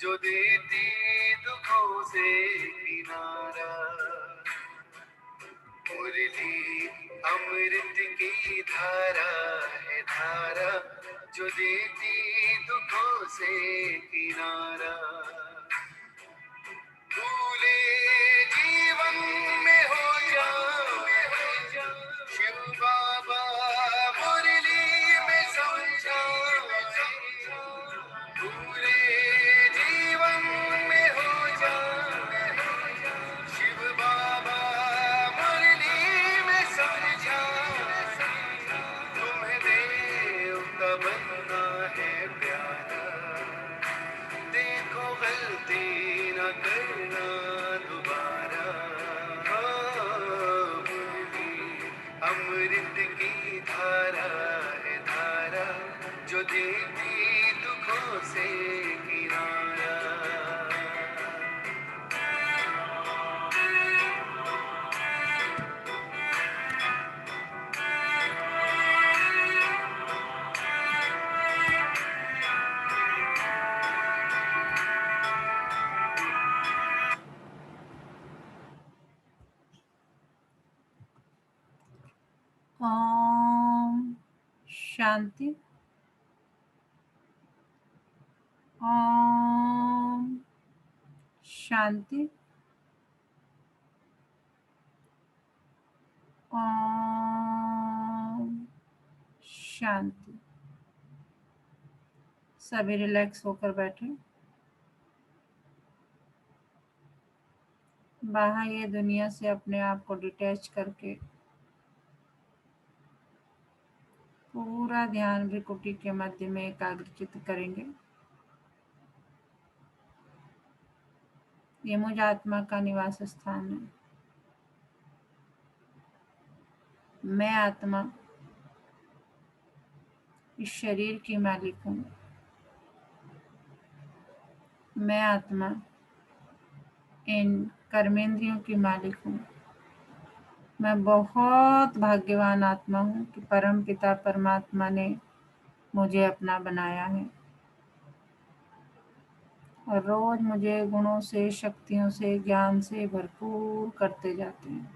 जो देती दुखों से किनारा। मुरली अमृत की धारा है धारा, जो देती दुखों से किनारा। भूले जीवन में हो जा शिव बाबा मुरली में समझा। भूले जीवन में हो जा शिव बाबा मुरली में समझा। तुम्हें देव का बनना है प्यारा, देखो गलती न करना दोबारा। मुरली अमृत की धारा है धारा, जो देती दुखों से किनारा। ओम शांति। ओम शांति। ओम शांति। सभी रिलैक्स होकर बैठे। बाह्य दुनिया से अपने आप को डिटैच करके पूरा ध्यान भ्रिकुटी के मध्य में एकाग्रचित करेंगे। ये मुझ आत्मा का निवास स्थान है। मैं आत्मा इस शरीर की मालिक हूँ। मैं आत्मा इन कर्मेंद्रियों की मालिक हूँ। मैं बहुत भाग्यवान आत्मा हूँ कि परम पिता परमात्मा ने मुझे अपना बनाया है और रोज मुझे गुणों से, शक्तियों से, ज्ञान से भरपूर करते जाते हैं।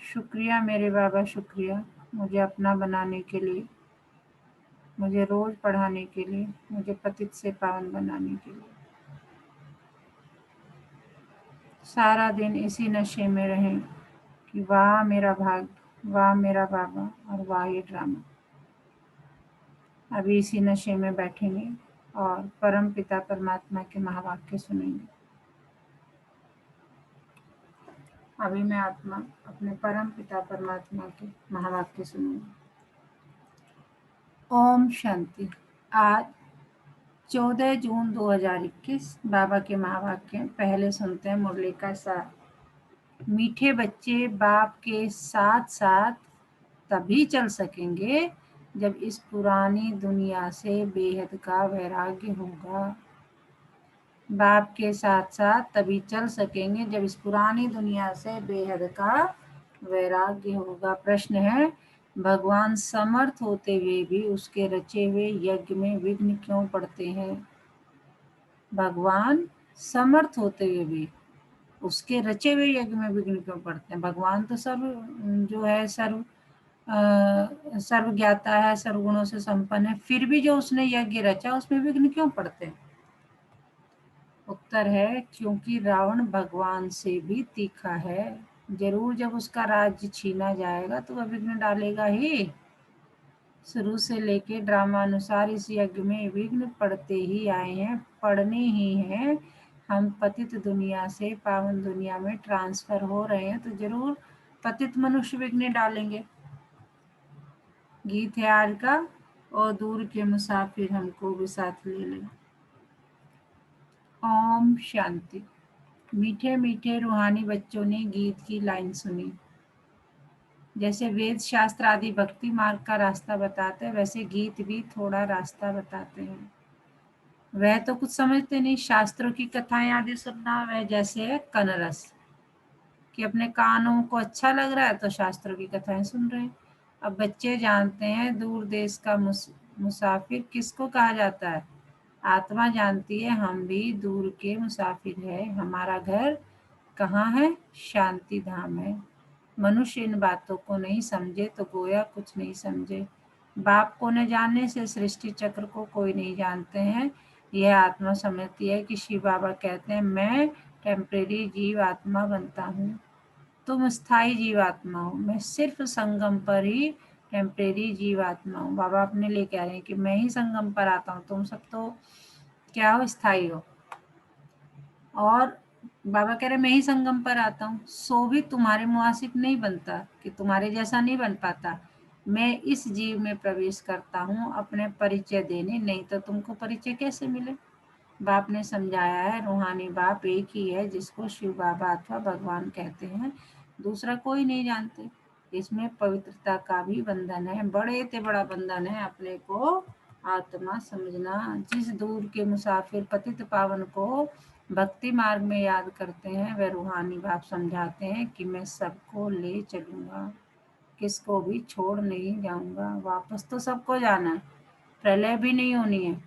शुक्रिया मेरे बाबा, शुक्रिया मुझे अपना बनाने के लिए, मुझे रोज पढ़ाने के लिए, मुझे पतित से पावन बनाने के लिए। सारा दिन इसी नशे में रहें कि वाह मेरा भाग्य, वाह मेरा बाबा और वाह ये ड्रामा। अभी इसी नशे में बैठेंगे और परम पिता परमात्मा के महावाक्य सुनेंगे। अभी मैं आत्मा अपने परम पिता परमात्मा के महावाक्य सुनूंगी। ओम शांति। आज 14 जून 2021 बाबा के महावाक्य पहले सुनते हैं मुरली का सार। मीठे बच्चे बाप के साथ साथ तभी चल सकेंगे जब इस पुरानी दुनिया से बेहद का वैराग्य होगा। बाप के साथ साथ तभी चल सकेंगे जब इस पुरानी दुनिया से बेहद का वैराग्य होगा। प्रश्न है, भगवान समर्थ होते हुए भी उसके रचे हुए यज्ञ में विघ्न क्यों पड़ते हैं? भगवान समर्थ होते हुए भी उसके रचे हुए यज्ञ में विघ्न क्यों पड़ते हैं? भगवान तो सर्व ज्ञाता है, सर्वगुणों से संपन्न है, फिर भी जो उसने यज्ञ रचा उसमें विघ्न क्यों पड़ते हैं? उत्तर है, क्योंकि रावण भगवान से भी तीखा है। जरूर जब उसका राज्य छीना जाएगा तो वह विघ्न डालेगा ही। शुरू से लेके ड्रामा अनुसार इस यज्ञ में विघ्न पड़ते ही आए हैं, पड़ने ही हैं। हम पतित दुनिया से पावन दुनिया में ट्रांसफर हो रहे हैं तो जरूर पतित मनुष्य विघ्न डालेंगे। गीत है आज का, और दूर के मुसाफिर हमको भी साथ ले लें। ओम शांति। मीठे मीठे रूहानी बच्चों ने गीत की लाइन सुनी। जैसे वेद शास्त्र आदि भक्ति मार्ग का रास्ता बताते हैं, वैसे गीत भी थोड़ा रास्ता बताते हैं। वह तो कुछ समझते नहीं, शास्त्रों की कथाएं आदि सुनना वह जैसे है कनरस, कि अपने कानों को अच्छा लग रहा है तो शास्त्रों की कथाएं सुन रहे हैं। अब बच्चे जानते हैं दूर देश का मुसाफिर किसको कहा जाता है? आत्मा जानती है हम भी दूर के मुसाफिर है, हमारा घर कहाँ है, शांति धाम है। मनुष्य इन बातों को नहीं समझे तो गोया कुछ नहीं समझे। बाप को न जानने से सृष्टि चक्र को कोई नहीं जानते हैं। यह आत्मा समझती है कि शिव बाबा कहते हैं मैं टेम्परेरी जीव आत्मा बनता हूँ, तुम स्थायी जीवात्मा हो, मैं सिर्फ संगम पर ही टेम्परेरी जीवात्मा हूँ। बाबा अपने लिए कह रहे हैं कि मैं ही संगम पर आता हूँ, तुम सब तो क्या हो, स्थायी हो। और बाबा कह रहे मैं ही संगम पर आता हूँ, सो भी तुम्हारे मुआसिक नहीं बनता, कि तुम्हारे जैसा नहीं बन पाता। मैं इस जीव में प्रवेश करता हूँ अपने परिचय देने, नहीं तो तुमको परिचय कैसे मिले। बाप ने समझाया है रूहानी बाप एक ही है जिसको शिव बाबा अथवा भगवान कहते हैं, दूसरा कोई नहीं जानते। इसमें पवित्रता का भी बंधन है, बड़े से बड़ा बंधन है अपने को आत्मा समझना। जिस दूर के मुसाफिर पतित पावन को भक्ति मार्ग में याद करते हैं वह रूहानी बाप समझाते हैं कि मैं सबको ले चलूंगा, किसको भी छोड़ नहीं जाऊंगा। वापस तो सबको जाना है, प्रलय भी नहीं होनी है।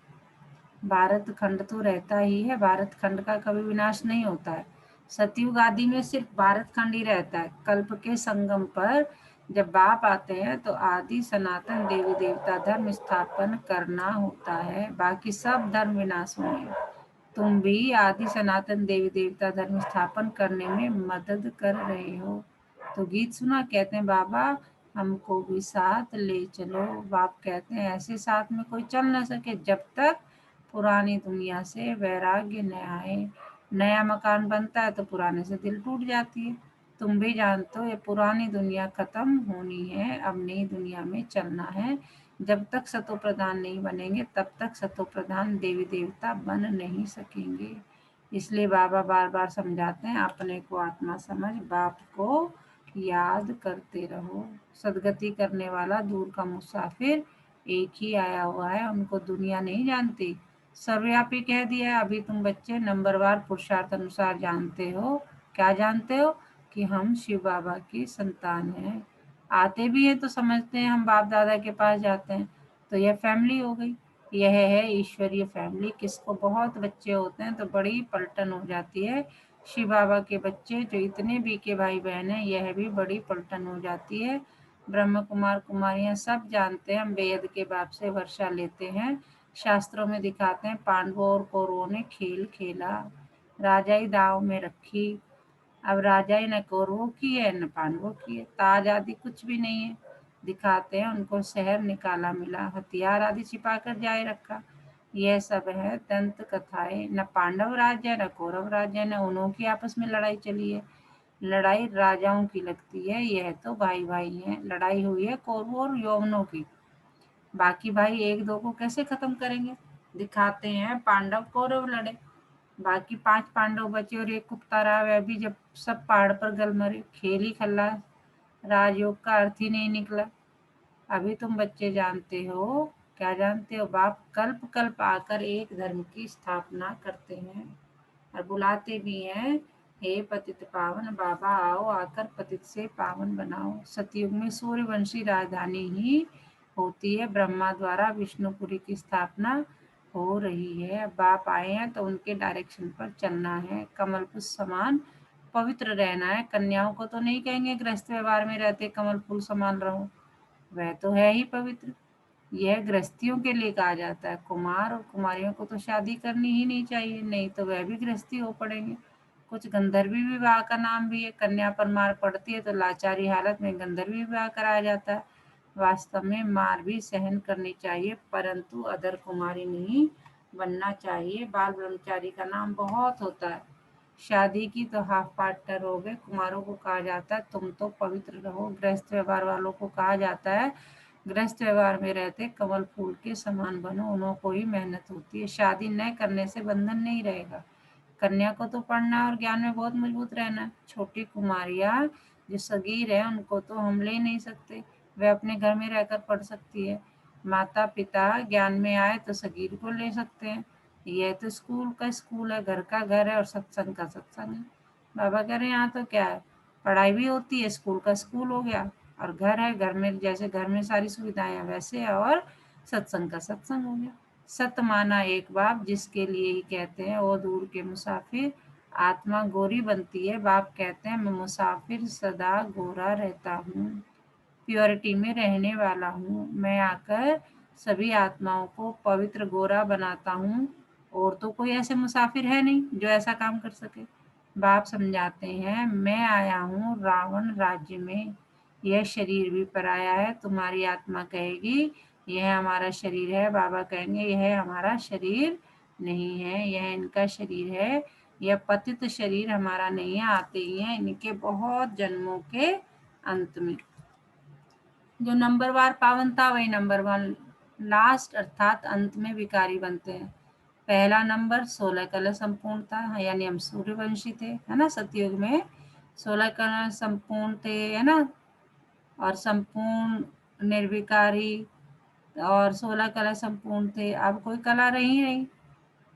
भारत खंड तो रहता ही है, भारत खंड का कभी विनाश नहीं होता है। सतयुग आदि में सिर्फ भारत खंड ही रहता है। कल्प के संगम पर जब बाप आते हैं तो आदि सनातन देवी देवता धर्म स्थापन करना होता है, बाकी सब धर्म विनाश होंगे। तुम भी आदि सनातन देवी देवता धर्म स्थापन करने में मदद कर रहे हो। तो गीत सुना, कहते हैं बाबा हमको भी साथ ले चलो। बाप कहते हैं ऐसे साथ में कोई चल ना सके जब तक पुरानी दुनिया से वैराग्य न आए। नया मकान बनता है तो पुराने से दिल टूट जाती है। तुम भी जानते हो ये पुरानी दुनिया खत्म होनी है, अब नई दुनिया में चलना है। जब तक सतो प्रधान नहीं बनेंगे तब तक सतो प्रधान देवी देवता बन नहीं सकेंगे। इसलिए बाबा बार बार समझाते हैं अपने को आत्मा समझ, बाप को याद करते रहो। सदगति करने वाला दूर का मुसाफिर एक ही आया हुआ है, उनको दुनिया नहीं जानती। सर्वव्यापी कह दिया है। अभी तुम बच्चे नंबरवार पुरुषार्थ अनुसार जानते हो। क्या जानते हो? कि हम शिव बाबा की संतान हैं। आते भी हैं तो समझते हैं हम बाप दादा के पास जाते हैं, तो यह फैमिली हो गई। यह है ईश्वरीय फैमिली। किसको बहुत बच्चे होते हैं तो बड़ी पलटन हो जाती है। शिव बाबा के बच्चे जो इतने भी के भाई बहन हैं, यह भी बड़ी पलटन हो जाती है। ब्रह्म कुमार कुमारियां सब जानते हैं हम वेद के बाप से वर्षा लेते हैं। शास्त्रों में दिखाते हैं पांडवों और कौरवों ने खेल खेला, राजाई दाव में रखी। अब राजाई न कौरवों की है न पांडवों की है, ताज आदि कुछ भी नहीं है। दिखाते हैं उनको शहर निकाला मिला, हथियार आदि छिपा कर जाए रखा। यह सब है दंत कथाएं। न पांडव राज्य है न कौरव राज्य है, न उन्हों की आपस में लड़ाई चली है। लड़ाई राजाओं की लगती है, यह तो भाई भाई हैं। लड़ाई हुई है कौरवों और यौवनों की, बाकी भाई एक दो को कैसे खत्म करेंगे। दिखाते हैं पांडव कौरव लड़े, बाकी 5 पांडव बचे और एक कुत्ता रहा, वह भी जब सब पहाड़ पर गल मरे। खेल ही खल्लास, राजयोग का अर्थ ही नहीं निकला। अभी तुम बच्चे जानते हो, क्या जानते हो? बाप कल्प कल्प आकर एक धर्म की स्थापना करते हैं और बुलाते भी हैं, हे पतित पावन बाबा आओ, आकर पतित से पावन बनाओ। सतयुग में सूर्यवंशी राजधानी ही होती है, ब्रह्मा द्वारा विष्णुपुरी की स्थापना हो रही है। बाप आए हैं तो उनके डायरेक्शन पर चलना है, कमल पुष्प समान पवित्र रहना है। कन्याओं को तो नहीं कहेंगे गृहस्थ व्यवहार में रहते कमल फूल समान रहो, वह तो है ही पवित्र। यह गृहस्थियों के लिए कहा जाता है। कुमार और कुमारियों को तो शादी करनी ही नहीं चाहिए, नहीं तो वह भी गृहस्थी हो पड़ेंगे। कुछ गंधर्वी विवाह का नाम भी है। कन्या पर मार पड़ती है तो लाचारी हालत में गंधर्वी विवाह कराया जाता है। वास्तव में मार भी सहन करनी चाहिए, परंतु अधर कुमारी नहीं बनना चाहिए। बाल ब्रह्मचारी का नाम बहुत होता है। शादी की तो हाफ पार्टनर हो गए। कुमारों को कहा जाता है तुम तो पवित्र रहो। गृहस्थ व्यवहार वालों को कहा जाता है गृहस्थ व्यवहार में रहते कमल फूल के समान बनो, उन्हों को ही मेहनत होती है। शादी न करने से बंधन नहीं रहेगा। कन्या को तो पढ़ना और ज्ञान में बहुत मजबूत रहना है। छोटी कुमारियाँ जो सगीर है उनको तो हम ले नहीं सकते, वे अपने घर में रहकर पढ़ सकती है। माता पिता ज्ञान में आए तो सगीर को ले सकते हैं। यह तो स्कूल का स्कूल है, घर का घर है और सत्संग का सत्संग है। बाबा कह रहे हैं यहाँ तो क्या है, पढ़ाई भी होती है, स्कूल का स्कूल हो गया, और घर है, घर में जैसे घर में सारी सुविधाएं हैं वैसे है, और सत्संग का सत्संग हो गया। सत माना एक बाप, जिसके लिए ही कहते हैं ओ दूर के मुसाफिर। आत्मा गोरी बनती है, बाप कहते हैं मैं मुसाफिर सदा गोरा रहता हूँ, प्योरिटी में रहने वाला हूँ। मैं आकर सभी आत्माओं को पवित्र गोरा बनाता हूँ, और तो कोई ऐसे मुसाफिर है नहीं जो ऐसा काम कर सके। बाप समझाते हैं मैं आया हूँ रावण राज्य में, यह शरीर भी पराया है। तुम्हारी आत्मा कहेगी यह हमारा शरीर है, बाबा कहेंगे यह हमारा शरीर नहीं है, यह इनका शरीर है, यह पतित शरीर हमारा नहीं है, आते ही हैं इनके बहुत जन्मों के अंत में। जो नंबरवार पावनता वही नंबर वन लास्ट अर्थात अंत में विकारी बनते हैं। पहला नंबर 16 कलश संपूर्ण था, यानी हम सूर्यवंशी थे, है ना। सतयुग में 16 कलश संपूर्ण थे, है ना, और संपूर्ण निर्विकारी, और 16 कला संपूर्ण थे। अब कोई कला रही नहीं,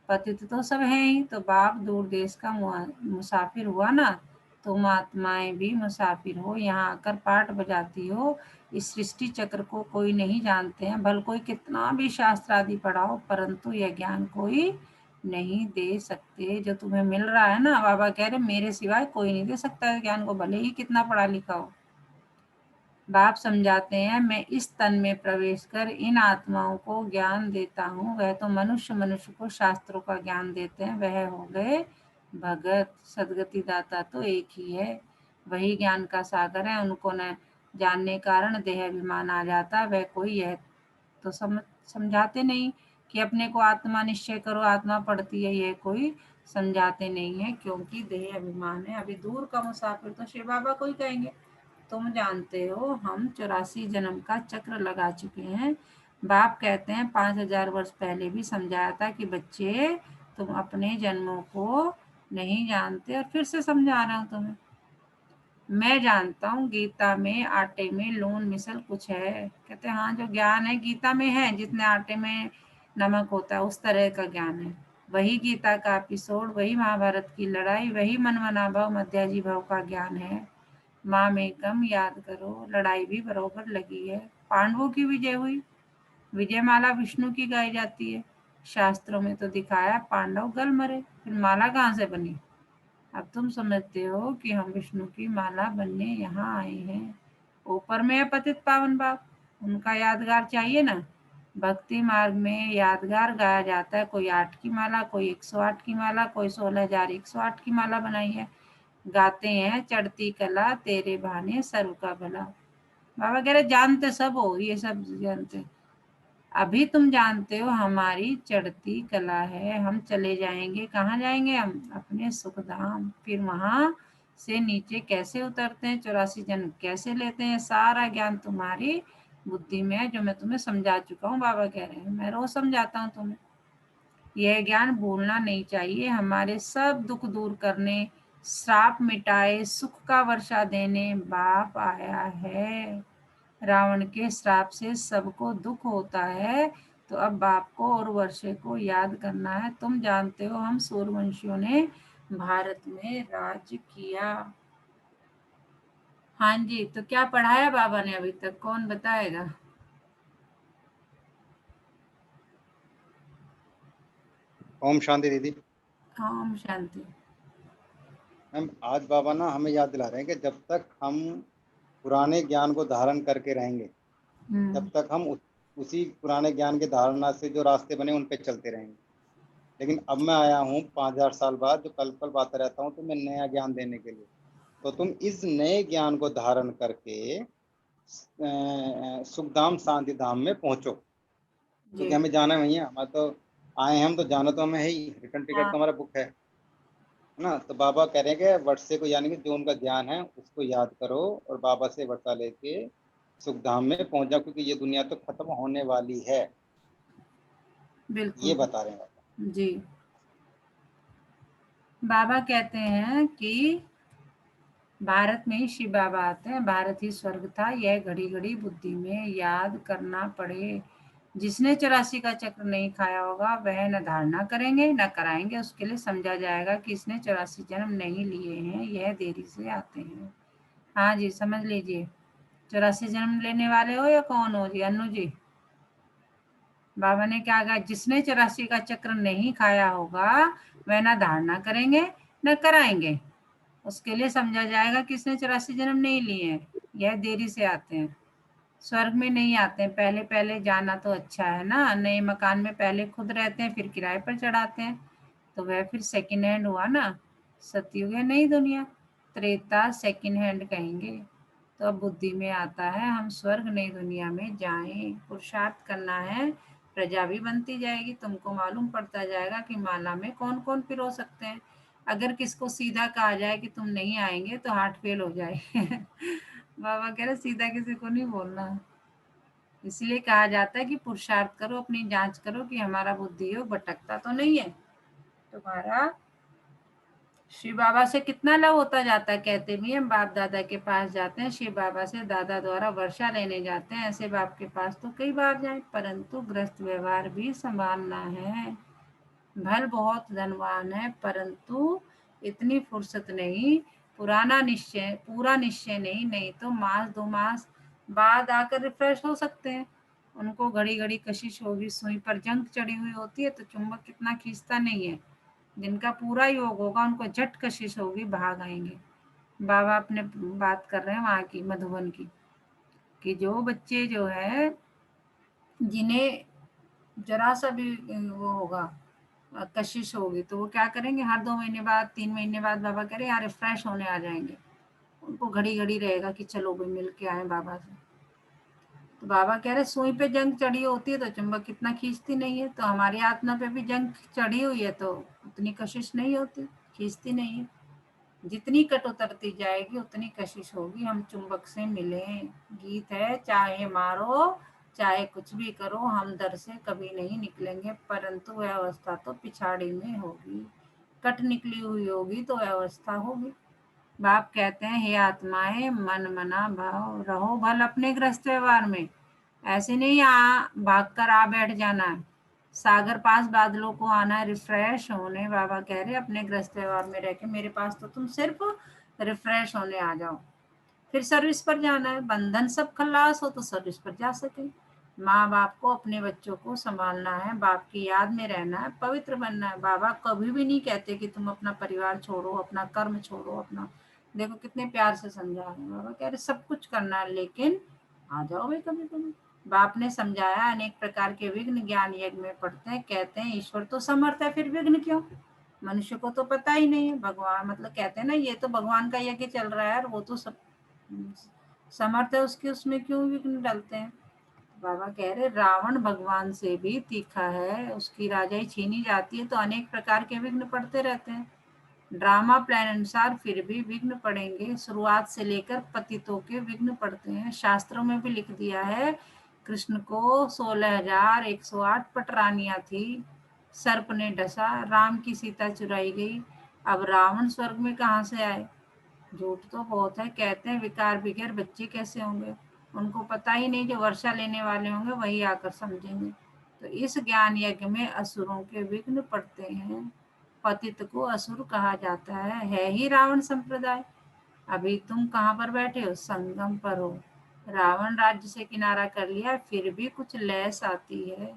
पतित तो सब है ही। तो बाप दूर देश का मुसाफिर हुआ ना, तुम आत्माएं भी मुसाफिर हो, यहाँ आकर पाठ बजाती हो। इस सृष्टि चक्र को कोई नहीं जानते हैं, भल कोई कितना भी शास्त्र आदि पढ़ाओ, परंतु यह ज्ञान कोई नहीं दे सकते जो तुम्हें मिल रहा है ना। बाबा कह रहे मेरे सिवाय कोई नहीं दे सकता है ज्ञान को, भले ही कितना पढ़ा लिखा हो। बाप समझाते हैं मैं इस तन में प्रवेश कर इन आत्माओं को ज्ञान देता हूँ। वह तो मनुष्य को शास्त्रों का ज्ञान देते हैं, वह हो गए भगत। सदगति दाता तो एक ही है, वही ज्ञान का सागर है। उनको न जानने कारण देह अभिमान आ जाता। वह कोई यह तो समझाते नहीं कि अपने को आत्मा निश्चय करो, आत्मा पढ़ती है, यह कोई समझाते नहीं है, क्योंकि देह अभिमान है। अभी दूर का मुसाफिर तो शिव बाबा को ही कहेंगे। तुम जानते हो हम 84 जन्म का चक्र लगा चुके हैं। बाप कहते हैं 5000 वर्ष पहले भी समझाया था कि बच्चे तुम अपने जन्मों को नहीं जानते, और फिर से समझा रहा हूँ तुम्हें। मैं जानता हूँ गीता में आटे में लून मिसल कुछ है। कहते हैं हाँ, जो ज्ञान है गीता में है, जितने आटे में नमक होता है उस तरह का ज्ञान है। वही गीता का एपिसोड, वही महाभारत की लड़ाई, वही मनमना भाव मध्याजी भाव का ज्ञान है। माँ में कम याद करो, लड़ाई भी बरोबर लगी है। पांडवों की विजय हुई, विजय माला विष्णु की गाई जाती है। शास्त्रों में तो दिखाया पांडव गल मरे, फिर माला कहाँ से बनी। अब तुम समझते हो कि हम विष्णु की माला बनने यहाँ आए हैं। ऊपर में है पतित पावन बाप, उनका यादगार चाहिए ना। भक्ति मार्ग में यादगार गाया जाता है, कोई 8 की माला, कोई 108 की माला, कोई 16,108 की माला बनाई है। गाते हैं चढ़ती कला तेरे बहाने सर्व का भला। बाबा कह रहे जानते सब हो, ये सब जानते। अभी तुम जानते हो हमारी चढ़ती कला है। हम चले जाएंगे, कहाँ जाएंगे हम, अपने सुख धाम। फिर वहां से नीचे कैसे उतरते हैं, 84 जन्म कैसे लेते हैं, सारा ज्ञान तुम्हारी बुद्धि में है, जो मैं तुम्हें समझा चुका हूँ। बाबा कह रहे हैं मैं रोज समझाता हूँ तुम्हें, यह ज्ञान भूलना नहीं चाहिए। हमारे सब दुख दूर करने, श्राप मिटाए, सुख का वर्षा देने बाप आया है। रावण के श्राप से सबको दुख होता है, तो अब बाप को और वर्षे को याद करना है। तुम जानते हो हम सूर्यवंशियों ने भारत में राज्य किया। हाँ जी, तो क्या पढ़ाया बाबा ने अभी तक, कौन बताएगा। ओम शांति दीदी। ओम शांति। मैम आज बाबा ना हमें याद दिला रहे हैं कि जब तक हम पुराने ज्ञान को धारण करके रहेंगे, हम्म। तब तक हम उसी पुराने ज्ञान के धारणा से जो रास्ते बने उन पे चलते रहेंगे। लेकिन अब मैं आया हूँ 5000 साल बाद, जो कल कल आता रहता हूँ, तो मैं नया ज्ञान देने के लिए। तो तुम इस नए ज्ञान को धारण करके सुखधाम शांति धाम में पहुंचो, जी। क्योंकि हमें जाना है वही है। हमारा तो आए हैं हम, तो जाना तो हमें है ही, रिटर्न टिकट हाँ। तो हमारा बुक है ना। तो बाबा कह रहे हैं कि वर्षे को, यानी कि जो उनका ज्ञान है उसको याद करो और बाबा से वर्षा लेके सुखधाम में पहुंच जाओ, क्योंकि ये दुनिया तो खत्म होने वाली है, बिल्कुल। ये बता रहे हैं बाबा। जी। बाबा कहते हैं कि भारत में ही शिव बाबा आते हैं, भारत ही स्वर्ग था, यह घड़ी घड़ी बुद्धि में याद करना पड़े। जिसने 84 का चक्र नहीं खाया होगा वह न धारणा करेंगे न कराएंगे, उसके लिए समझा जाएगा कि इसने 84 जन्म नहीं लिए हैं, यह देरी से आते हैं। हाँ जी, समझ लीजिए। 84 जन्म लेने वाले हो या कौन हो जी, अनु जी। बाबा ने क्या कहा, जिसने 84 का चक्र नहीं खाया होगा वह ना धारणा करेंगे न कराएंगे। उसके लिए समझा जाएगा कि इसने 84 जन्म नहीं लिए हैं, यह देरी से आते हैं, स्वर्ग में नहीं आते हैं। पहले पहले जाना तो अच्छा है ना, नए मकान में पहले खुद रहते हैं फिर किराए पर चढ़ाते हैं, तो वह फिर सेकंड हैंड हुआ ना। सतयुग है नई दुनिया, त्रेता सेकंड हैंड कहेंगे। तो अब बुद्धि में आता है हम स्वर्ग नई दुनिया में जाएं, पुरुषार्थ करना है, प्रजा भी बनती जाएगी, तुमको मालूम पड़ता जाएगा कि माला में कौन कौन पिरो सकते हैं। अगर किसको सीधा कहा जाए कि तुम नहीं आएंगे तो हार्ट फेल हो जाए। बाबा कह रहे सीधा किसी को नहीं बोलना, इसलिए कहा जाता है कि पुरुषार्थ करो, अपनी जांच करो कि हमारा बुद्धि योग भटकता तो नहीं है। तुम्हारा शिव बाबा से कितना लव होता जाता है, कहते भी हम बाप दादा के पास जाते हैं, शिव बाबा से दादा द्वारा वर्षा लेने जाते हैं, ऐसे बाप के पास तो कई बार जाए, परंतु ग्रस्त व्यवहार भी संभालना है। भल बहुत धनवान है परंतु इतनी फुर्सत नहीं, पुराना निश्चय पूरा निश्चय नहीं, नहीं तो मास 2 मास बाद आकर रिफ्रेश हो सकते हैं। उनको घड़ी घड़ी कशिश होगी, सुई पर जंग चढ़ी हुई होती है तो चुंबक कितना खींचता नहीं है। जिनका पूरा योग होगा उनको झट कशिश होगी, भाग आएंगे। बाबा अपने बात कर रहे हैं वहाँ की, मधुबन की, कि जो बच्चे जो है जिन्हें जरा सा भी वो होगा, कशिश होगी, तो वो क्या करेंगे, हर 2 महीने बाद 3 महीने बाद बाबा कह रहे यार रिफ्रेश होने आ जाएंगे। उनको घड़ी घड़ी रहेगा कि चलो भाई मिल के आए बाबा से। तो बाबा कह रहे सुई पे जंग चढ़ी होती है तो चुंबक कितना खींचती नहीं है, तो हमारी आत्मा पे भी जंग चढ़ी हुई है तो उतनी कशिश नहीं होती, खींचती नहीं है। जितनी कट उतरती जाएगी उतनी कशिश होगी, हम चुंबक से मिलें। गीत है, चाहे मारो चाहे कुछ भी करो हम दर से कभी नहीं निकलेंगे, परंतु वह अवस्था तो पिछाड़ी में होगी, कट निकली हुई होगी तो वह अवस्था होगी। बाप कहते हैं हे आत्माएं, मन मना भाव रहो भल अपने गृहस्थ व्यवहार में, ऐसे नहीं भाग कर आ बैठ जाना है, सागर पास बादलों को आना है रिफ्रेश होने। बाबा कह रहे अपने गृहस्थ व्यवहार में रह के मेरे पास तो तुम सिर्फ रिफ्रेश होने आ जाओ, फिर सर्विस पर जाना है, बंधन सब खल्लास हो तो सर्विस पर जा सके। माँ बाप को अपने बच्चों को संभालना है, बाप की याद में रहना है, पवित्र बनना है। बाबा कभी भी नहीं कहते कि तुम अपना परिवार छोड़ो, अपना कर्म छोड़ो, अपना, देखो कितने प्यार से समझा रहे हैं। बाबा कह रहे सब कुछ करना है लेकिन आ जाओ भाई कभी कभी। बाप ने समझाया, अनेक प्रकार के विघ्न ज्ञान यज्ञ में पढ़ते हैं, कहते हैं ईश्वर तो समर्थ है फिर विघ्न क्यों, मनुष्य को तो पता ही नहीं है। भगवान मतलब कहते हैं ना ये तो भगवान का यज्ञ चल रहा है और वो तो सब समर्थ है उसकी, उसमें क्यों विघ्न डालते हैं। बाबा कह रहे रावण भगवान से भी तीखा है, उसकी राजाई छीनी जाती है तो अनेक प्रकार के विघ्न पड़ते रहते हैं। ड्रामा प्लान अनुसार फिर भी विघ्न पड़ेंगे, शुरुआत से लेकर पतितों के विघ्न पड़ते हैं। शास्त्रों में भी लिख दिया है, कृष्ण को 16,108 पटरानियां थी, सर्प ने डसा, राम की सीता चुराई गई, अब रावण स्वर्ग में कहाँ से आए। झूठ तो बहुत है, कहते हैं विकार बिगैर बच्चे कैसे होंगे, उनको पता ही नहीं, जो वर्षा लेने वाले होंगे वही आकर समझेंगे। तो इस ज्ञान यज्ञ में असुरों के विघ्न पड़ते हैं, पतित को असुर कहा जाता है ही रावण संप्रदाय। अभी तुम कहाँ पर बैठे हो, संगम पर हो। रावण राज्य से किनारा कर लिया फिर भी कुछ लैस आती है,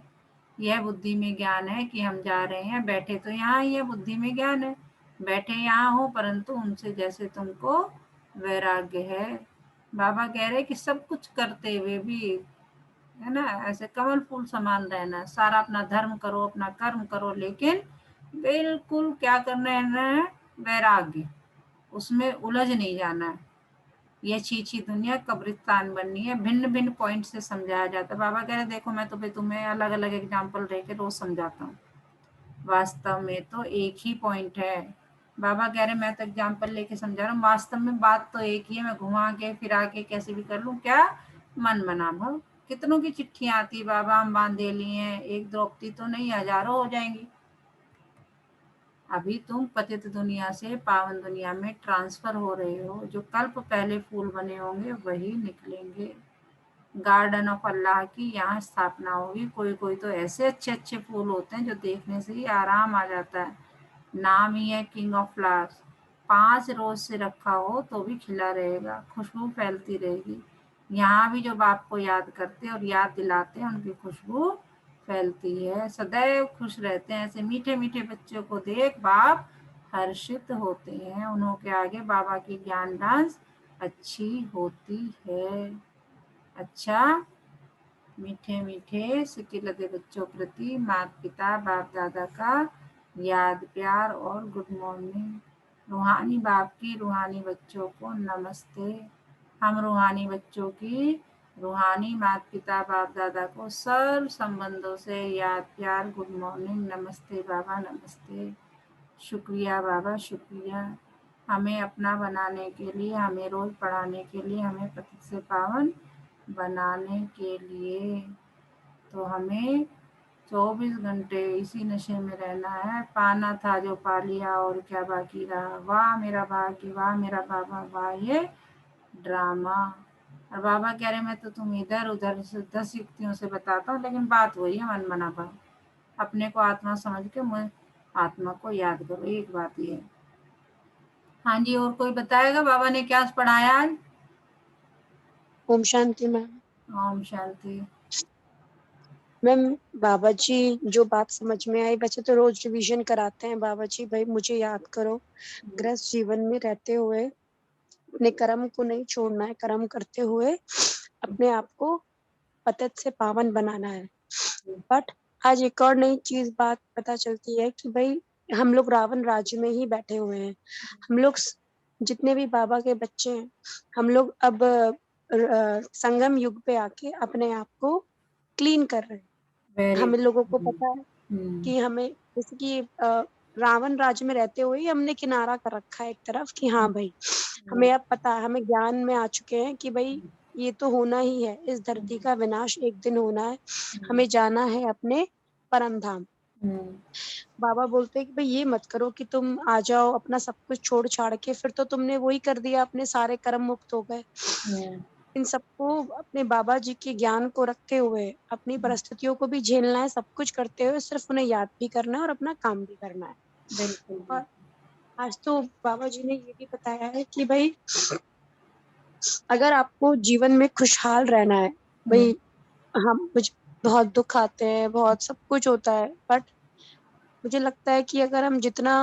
यह बुद्धि में ज्ञान है कि हम जा रहे हैं, बैठे तो यहाँ ही है, बुद्धि में ज्ञान है बैठे यहाँ हो, परंतु उनसे जैसे तुमको वैराग्य है। बाबा कह रहे कि सब कुछ करते हुए भी है ना, ऐसे कमल फूल समान रहना, सारा अपना धर्म करो, अपना कर्म करो, लेकिन बिल्कुल क्या करना है, वैराग्य, उसमें उलझ नहीं जाना है। ये छी दुनिया कब्रिस्तान बननी है। भिन्न भिन्न पॉइंट से समझाया जाता है। बाबा कह रहे देखो मैं तो भी तुम्हें अलग अलग एग्जाम्पल रह के रोज समझाता हूँ, वास्तव में तो एक ही पॉइंट है। बाबा कह रहे मैं तो एग्जाम्पल लेके समझा रहा हूँ, वास्तव में बात तो एक ही है, मैं घुमा के फिरा के कैसे भी कर लूँ, क्या मन मना भाव। कितनों की चिट्ठियां आती बाबा हम बांधे लिए हैं, एक द्रौपदी तो नहीं हजारों हो जाएंगी। अभी तुम पतित दुनिया से पावन दुनिया में ट्रांसफर हो रहे हो, जो कल्प पहले फूल बने होंगे वही निकलेंगे। गार्डन ऑफ अल्लाह की यहाँ स्थापना होगी। कोई कोई तो ऐसे अच्छे अच्छे फूल होते हैं जो देखने से ही आराम आ जाता है, नाम ही है किंग ऑफ फ्लावर्स। 5 रोज से रखा हो तो भी खिला रहेगा, खुशबू फैलती रहेगी। यहाँ भी जो बाप को याद करते और याद दिलाते हैं उनकी खुशबू फैलती है। सदैव खुश रहते हैं। ऐसे मीठे मीठे बच्चों को देख बाप हर्षित होते हैं। उन्हों के आगे बाबा की ज्ञान डांस अच्छी होती है। अच्छा, मीठे मीठे सिक्के लदे बच्चों प्रति माता पिता बाप दादा का याद प्यार और गुड मॉर्निंग। रूहानी बाप की रूहानी बच्चों को नमस्ते। हम रूहानी बच्चों की रूहानी माता पिता बाप दादा को सर्व संबंधों से याद प्यार गुड मॉर्निंग नमस्ते बाबा नमस्ते। शुक्रिया बाबा शुक्रिया, हमें अपना बनाने के लिए, हमें रोज पढ़ाने के लिए, हमें पतित से पावन बनाने के लिए। तो हमें 24 घंटे इसी नशे में रहना है। पाना था जो पा लिया और क्या बाकी रहा। वाह मेरा भाग्य, वाह मेरा बाबा, वाह ये ड्रामा। और बाबा कह रहे मैं तो तुम इधर उधर से 10 युक्तियों से बताता हूँ, लेकिन बात वही है मन मना भाव। अपने को आत्मा समझ के मैं आत्मा को याद करो, एक बात ये है। हाँ जी, और कोई बताएगा बाबा ने क्या पढ़ाया आज? ओम शांति मैम। ओम शांति। मैम, बाबा जी जो बात समझ में आई, वैसे तो रोज रिवीजन कराते हैं बाबा जी, भाई मुझे याद करो, गृहस्थ जीवन में रहते हुए अपने कर्म को नहीं छोड़ना है, कर्म करते हुए अपने आप को पतित से पावन बनाना है। बट आज एक और नई चीज बात पता चलती है कि भाई हम लोग रावण राज्य में ही बैठे हुए हैं। हम लोग जितने भी बाबा के बच्चे हैं, हम लोग अब संगम युग पे आके अपने आप को क्लीन कर रहे हैं। वेरी हम लोगों को पता है गुड। कि हमें, जैसे कि रावण राज्य में रहते हुए ही हमने किनारा कर रखा है एक तरफ कि हाँ भाई हमें अब पता है, हमें ज्ञान में आ चुके हैं कि भाई ये तो होना ही है, इस धरती का विनाश एक दिन होना है, हमें जाना है अपने परम धाम। बाबा बोलते हैं कि भाई ये मत करो कि तुम आ जाओ अपना सब कुछ छोड़ छाड़ के, फिर तो तुमने वही कर दिया, अपने सारे कर्म मुक्त हो गए। इन सबको अपने बाबा जी के ज्ञान को रखते हुए अपनी परिस्थितियों को भी झेलना है, सब कुछ करते हुए सिर्फ उन्हें याद भी करना है और अपना काम भी करना है। बिल्कुल। और आज तो बाबा जी ने ये भी बताया है कि भाई अगर आपको जीवन में खुशहाल रहना है, भाई हम मुझे बहुत दुख आते हैं, बहुत सब कुछ होता है, बट मुझे लगता है कि अगर हम जितना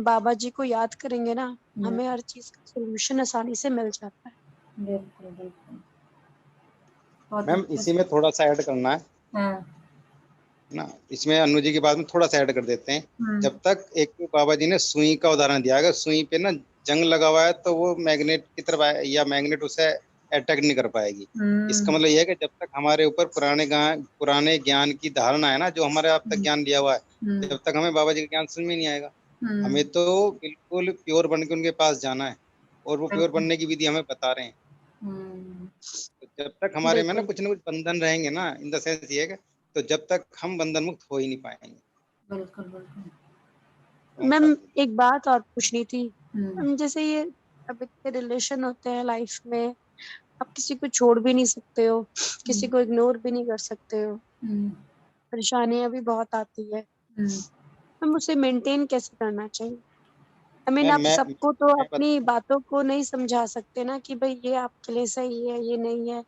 बाबा जी को याद करेंगे ना, हमें हर चीज का सोल्यूशन आसानी से मिल जाता है। बिल्कुल बिल्कुल। बहुत मैम अच्छा। इसी में थोड़ा सा ऐड करना है हाँ। ना, इसमें अनु जी की बात में थोड़ा सा ऐड कर देते हैं। जब तक एक बाबा जी ने सुई का उदाहरण दिया, अगर सुई पे ना जंग लगा हुआ है तो वो मैग्नेट की तरफ या मैग्नेट उसे अटैक नहीं कर पाएगी। इसका मतलब यह है कि जब तक हमारे ऊपर पुराने ज्ञान की धारणा है ना, जो हमारे अब तक ज्ञान लिया हुआ है, जब तक हमें बाबा जी का ज्ञान समझ में नहीं आएगा। हमें तो बिल्कुल प्योर बन के उनके पास जाना है, और वो प्योर बनने की विधि हमें बता रहे हैं। तो जब तक हमारे में ना कुछ बंधन रहेंगे ना, इन द सेंस ये है, तो जब तक हम बंधन मुक्त हो ही नहीं पाएंगे। बिल्कुल बिल्कुल। मैम एक बात और पूछनी थी, जैसे ये अब इतने रिलेशन होते हैं लाइफ में, आप किसी को छोड़ भी नहीं सकते हो, किसी को इग्नोर भी नहीं कर सकते हो, परेशानियां भी बहुत आती है, हम उसे मेंटेन कैसे करना चाहिए? आई मीन आप सबको तो अपनी बातों को नहीं समझा सकते ना कि भाई ये आपके लिए सही है, ये नहीं है,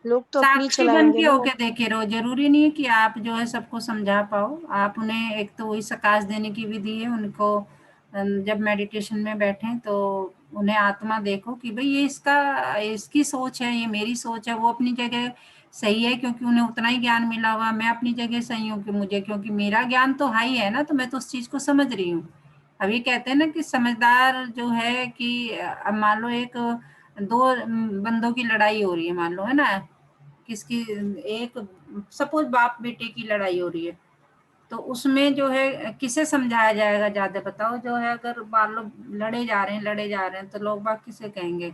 लोग तो अपनी साक्षी बन चलाएंगे के ना। होके देखे रहो, जरूरी नहीं है कि आप जो है सबको समझा पाओ। आप उन्हें एक तो वही सकाश देने की विधि है उनको, जब मेडिटेशन में बैठे तो उन्हें आत्मा देखो कि भाई ये इसकी सोच है, ये मेरी सोच है। वो अपनी जगह सही है क्योंकि उन्हें उतना ही ज्ञान मिला हुआ। मैं अपनी जगह सही हूँ कि मुझे, क्योंकि मेरा ज्ञान तो हाई है ना, तो मैं तो उस चीज को समझ रही हूँ। अब ये कहते हैं ना कि समझदार जो है कि अब मान लो एक दो बंदों की लड़ाई हो रही है, मान लो है ना, किसकी, एक सपोज बाप बेटे की लड़ाई हो रही है, तो उसमें जो है किसे समझाया जाएगा ज्यादा बताओ? जो है अगर मान लो लड़े जा रहे हैं तो लोग बाप किसे कहेंगे?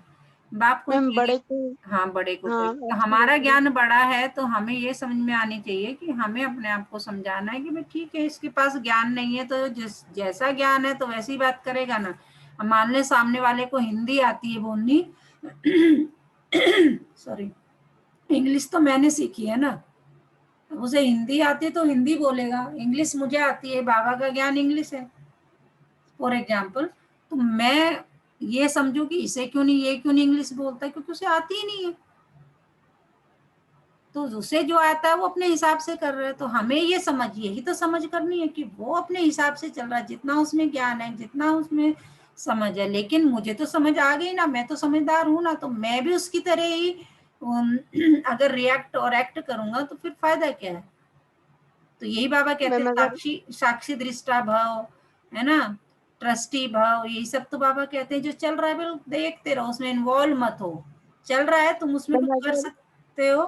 बाप को मैम कहेंगे। बड़े को। हाँ, बड़े को हाँ, कहेंगे। तो हमारा एब्सोल्युटली। ज्ञान बड़ा है तो हमें ये समझ में आनी चाहिए कि हमें अपने आप को समझाना है कि भाई ठीक है, इसके पास ज्ञान नहीं है तो जैसा ज्ञान है तो वैसी बात करेगा ना। अब मान ले सामने वाले को हिंदी आती है बोलनी सॉरी, इंग्लिश तो मैंने सीखी है ना, उसे हिंदी आती है तो हिंदी बोलेगा, इंग्लिश मुझे आती है, बाबा का ज्ञान इंग्लिश है फॉर एग्जाम्पल। तो मैं ये समझू कि इसे क्यों नहीं, ये क्यों नहीं इंग्लिश बोलता है, क्योंकि उसे आती ही नहीं है। तो उसे जो आता है वो अपने हिसाब से कर रहा है। तो हमें ये समझ, यही तो समझ करनी है कि वो अपने हिसाब से चल रहा है, जितना उसमें ज्ञान है, जितना उसमें समझ है। लेकिन मुझे तो समझ आ गई ना, मैं तो समझदार हूं ना, तो मैं भी उसकी तरह ही अगर रिएक्ट और एक्ट करूंगा तो फिर फायदा क्या है। तो यही बाबा कहते हैं, मैम अगर साक्षी साक्षी दृष्टा भव, है ना, ट्रस्टी भव, यही सब तो बाबा कहते हैं। जो चल रहा है बिल्कुल देखते रहो, उसमें इन्वॉल्व मत हो। चल रहा है, तुम उसमें मैम कुछ कर अगर सकते हो।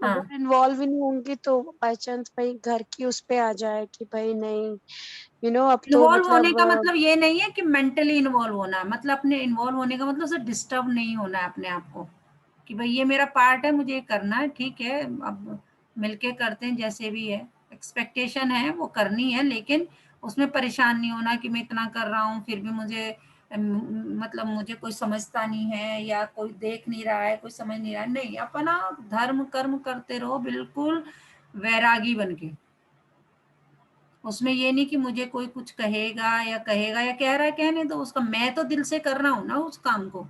हाँ, अगर इन्वॉल्व ही नहीं होंगी तो बाय चांस भाई घर की उस पे आ जाए कि भाई नहीं, अब तो इन्वॉल्व होने मतलब का मतलब ये नहीं है कि मेंटली इन्वॉल्व होना है, मतलब अपने इन्वॉल्व होने का मतलब सिर्फ डिस्टर्ब नहीं होना है अपने आप को, कि भाई ये मेरा पार्ट है, मुझे ये करना है, ठीक है, अब मिलके करते हैं, जैसे भी है एक्सपेक्टेशन है वो करनी है, लेकिन उसमें परेशान नहीं होना कि मैं इतना कर रहा हूँ फिर भी मुझे मतलब मुझे कोई समझता नहीं है, या कोई देख नहीं रहा है, कोई समझ नहीं रहा है। नहीं, अपना धर्म कर्म करते रहो बिल्कुल वैरागी बन के। उसमें ये नहीं कि मुझे कोई कुछ कहेगा या कह रहा है, कहने दो उसका, मैं तो दिल से कर रहा हूँ ना उस काम को।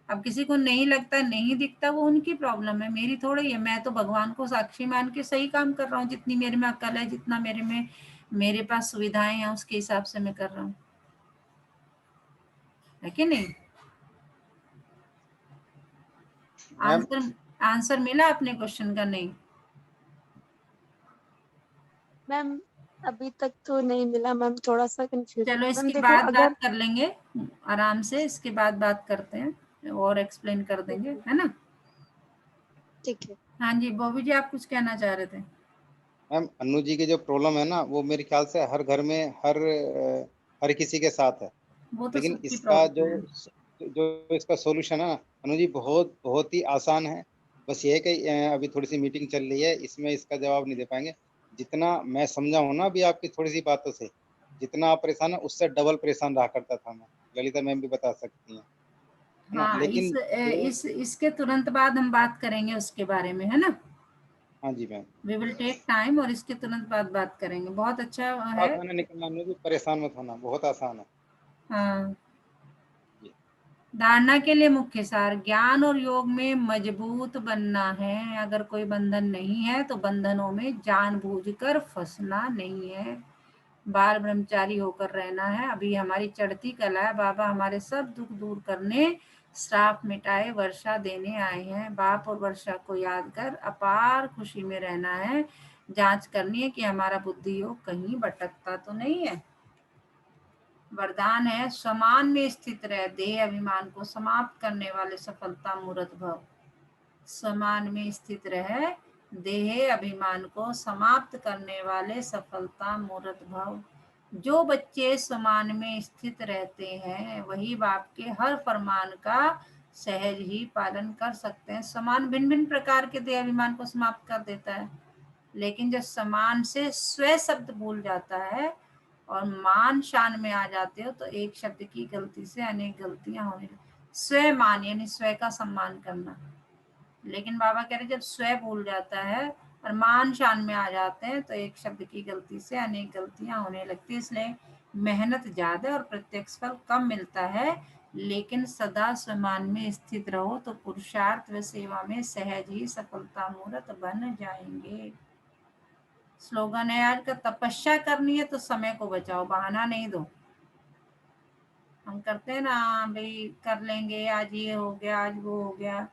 अब किसी को नहीं लगता, नहीं दिखता, वो उनकी प्रॉब्लम है, मेरी थोड़ी है। मैं तो भगवान को साक्षी मान के सही काम कर रहा हूँ, जितनी मेरे में अक्ल है, जितना मेरे पास सुविधाएं हैं, उसके हिसाब से मैं कर रहा हूँ, है कि नहीं। मैम आंसर आंसर मिला अपने क्वेश्चन का? नहीं मैम अभी तक तो नहीं मिला मैम, थोड़ा सा कंफ्यूज चलो, मैम। इसके देखो बाद अगर बात कर लेंगे आराम से, इसके बाद बात करते हैं और एक्सप्लेन कर देंगे, है ना। ठीक है। हाँ जी, बॉबी जी आप कुछ कहना चाह रहे थे। मैम अन्नू जी की जो प्रॉब्लम है ना, वो मेरे ख्याल से हर घर में हर किसी के साथ है। वो तो लेकिन सबकी इसका प्रॉब्लम जो है। जो इसका सॉल्यूशन है ना अनु जी, बहुत बहुत ही आसान है। बस ये है कि अभी थोड़ी सी मीटिंग चल रही है, इसमें इसका जवाब नहीं दे पाएंगे। जितना मैं समझा हूं ना अभी आपकी थोड़ी सी बातों से, जितना आप परेशान है उससे डबल परेशान रहा करता था मैं। ललिता मैम भी बता सकती हैं, है ना। हाँ, लेकिन जो इसके तुरंत बाद हम बात करेंगे उसके बारे में, है ना। हाँ जी ma'am, we will take time और इसके तुरंत बाद बात करेंगे। बहुत अच्छा है। साथ में निकलना अनु जी, परेशान मत होना, बहुत आसान है। हाँ, जी। धारणा के लिए मुख्य सार, ज्ञान और योग में मजबूत बनना है। अगर कोई बंधन नहीं है तो बंधनों में जानबूझकर फंसना नहीं है, बाल ब्रह्मचारी होकर रहना है। अभी हमारी चढ़ती कला है, बाबा हमारे सब दुख दूर करने, श्राप मिटाए, वर्षा देने आए हैं। बाप और वर्षा को याद कर अपार खुशी में रहना है। जांच करनी है कि हमारा बुद्धि योग कहीं भटकता तो नहीं है। वरदान है, समान में स्थित रह, देह अभिमान को समाप्त करने वाले सफलता मूर्त भव। समान में स्थित रह, देह अभिमान को समाप्त करने वाले सफलता मूर्त भव। जो बच्चे समान में स्थित रहते हैं वही बाप के हर फरमान का सहज ही पालन कर सकते हैं। समान भिन्न भिन्न प्रकार के देह अभिमान को समाप्त कर देता है, लेकिन जब समान से स्व शब्द भूल जाता है और मान शान में आ जाते हो तो एक शब्द की गलती से अनेक गलतियां होने लगती। स्व मान यानी स्व का सम्मान करना, लेकिन बाबा कह रहे जब स्व भूल जाता है और मान शान में आ जाते हैं तो एक शब्द की गलती से अनेक गलतियां होने लगती है। इसलिए मेहनत ज्यादा और प्रत्यक्ष फल कम मिलता है, लेकिन सदा स्वमान में स्थित रहो तो पुरुषार्थ व सेवा में सहज ही सफलता मूर्त बन जाएंगे। स्लोगन है आज का, तपस्या करनी है तो समय को बचाओ, बहाना नहीं दो। हम करते हैं ना, भाई कर लेंगे, आज ये हो गया, आज वो हो गया,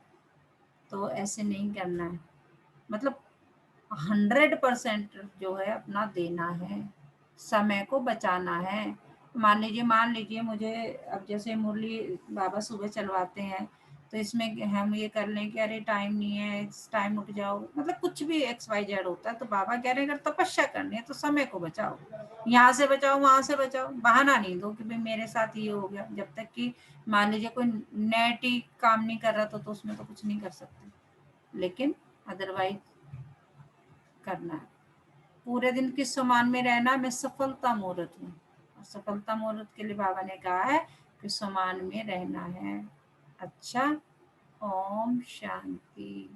तो ऐसे नहीं करना है। मतलब 100% जो है अपना देना है, समय को बचाना है। मान लीजिए मुझे, अब जैसे मुरली बाबा सुबह चलवाते हैं, तो इसमें हम ये कर लें कि अरे टाइम नहीं है, इस टाइम उठ जाओ, मतलब कुछ भी XYZ होता है, तो बाबा कह रहे हैं अगर तपस्या करनी है तो समय को बचाओ, यहाँ से बचाओ, वहां से बचाओ, बहाना नहीं दो कि भाई मेरे साथ ये हो गया। जब तक कि मान लीजिए कोई नेट ही काम नहीं कर रहा तो उसमें तो कुछ नहीं कर सकते, लेकिन अदरवाइज करना है। पूरे दिन किस सम्मान में रहना, मैं सफलता मूर्त हूँ, और सफलता मूर्त के लिए बाबा ने कहा है कि सम्मान में रहना है। अच्छा, ओम शांति।